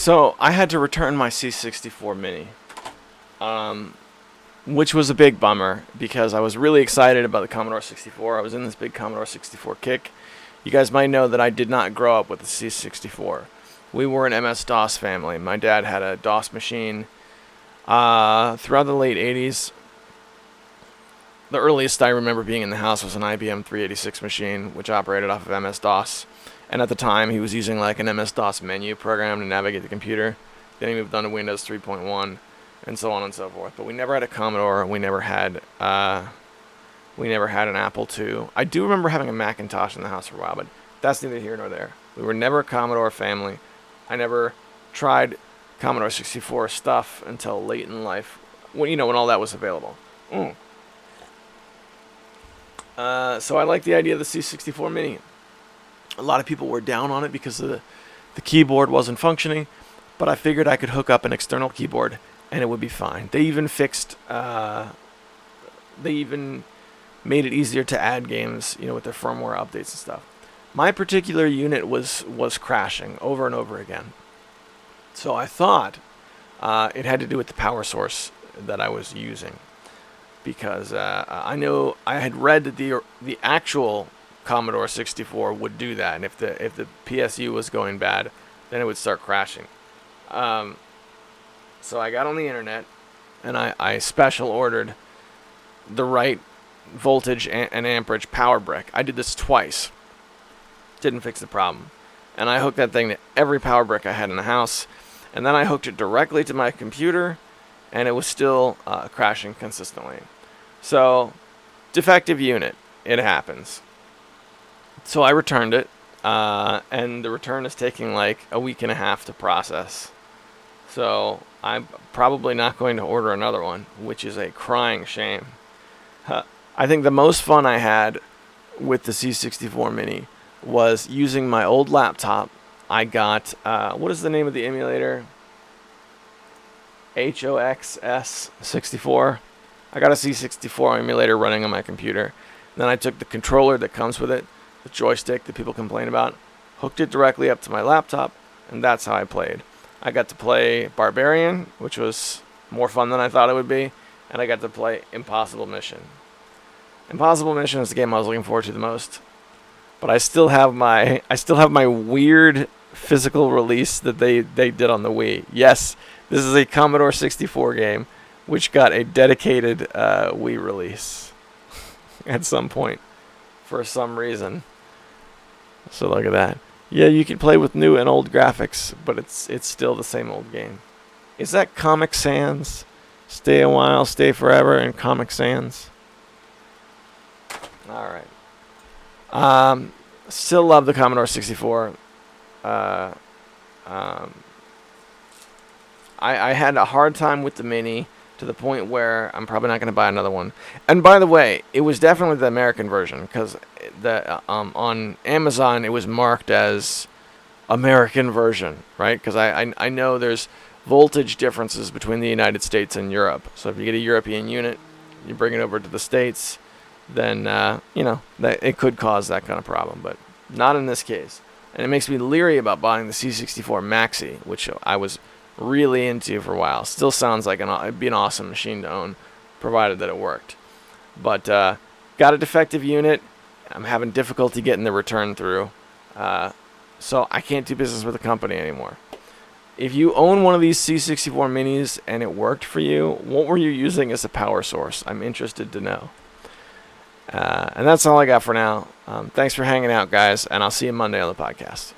So I had to return my C64 Mini, which was a big bummer because I was really excited about the Commodore 64. I was in this big Commodore 64 kick. You guys might know that I did not grow up with the C64. We were an MS-DOS family. My dad had a DOS machine throughout the late 80s. The earliest I remember being in the house was an IBM 386 machine, which operated off of MS-DOS. And at the time, he was using like an MS-DOS menu program to navigate the computer. Then he moved on to Windows 3.1, and so on and so forth. But we never had a Commodore, and we never had an Apple II. I do remember having a Macintosh in the house for a while, but that's neither here nor there. We were never a Commodore family. I never tried Commodore 64 stuff until late in life, when all that was available. So I like the idea of the C64 Mini. A lot of people were down on it because the keyboard wasn't functioning, but I figured I could hook up an external keyboard and it would be fine. They even made it easier to add games, with their firmware updates and stuff. My particular unit was crashing over and over again. So I thought it had to do with the power source that I was using, because I know I had read that the actual Commodore 64 would do that, and if the PSU was going bad, then it would start crashing. So I got on the internet and I special ordered the right voltage and amperage power brick. I did this twice. Didn't fix the problem. And I hooked that thing to every power brick I had in the house, and then I hooked it directly to my computer, and it was still crashing consistently. So, defective unit. It happens. So I returned it, and the return is taking like a week and a half to process. So I'm probably not going to order another one, which is a crying shame. I think the most fun I had with the C64 Mini was using my old laptop. I got, what is the name of the emulator? HOXS64. I got a C64 emulator running on my computer. Then I took the controller that comes with it, the joystick that people complain about, hooked it directly up to my laptop, and that's how I played. I got to play Barbarian, which was more fun than I thought it would be, and I got to play Impossible Mission. Impossible Mission is the game I was looking forward to the most, but I still have my weird physical release that they did on the Wii. Yes, this is a Commodore 64 game, which got a dedicated Wii release at some point for some reason. So look at that. Yeah, you can play with new and old graphics, but it's still the same old game. Is that Comic Sans? Stay a while, stay forever, and Comic Sans. All right. Still love the Commodore 64. I had a hard time with the Mini, to the point where I'm probably not going to buy another one. And by the way, it was definitely the American version, because on Amazon it was marked as American version, right? Because I know there's voltage differences between the United States and Europe. So if you get a European unit, you bring it over to the States, then that it could cause that kind of problem, but not in this case. And it makes me leery about buying the C64 Maxi, which I was really into for a while. Still sounds like it'd be an awesome machine to own, provided that it worked. But got a defective unit. I'm having difficulty getting the return through, so I can't do business with the company anymore. If you own one of these C64 Minis and it worked for you, what were you using as a power source? I'm interested to know. And that's all I got for now. Thanks for hanging out, guys, and I'll see you Monday on the podcast.